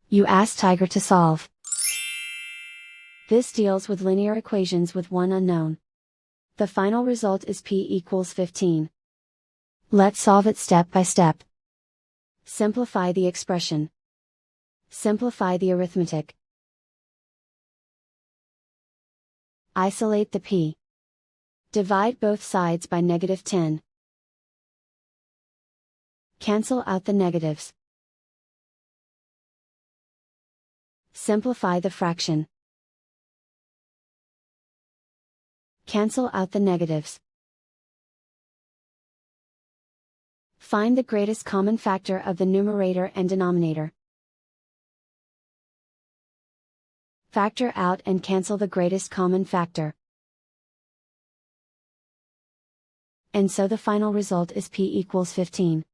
You ask Tiger to solve. This deals with linear equations with one unknown. The final result is p equals 15. Let's solve it step by step. Simplify the expression. Simplify the arithmetic. Isolate the p. Divide both sides by -10. Cancel out the negatives. Simplify the fraction. Cancel out the negatives. Find the greatest common factor of the numerator and denominator. Factor out and cancel the greatest common factor. And so the final result is p equals 15.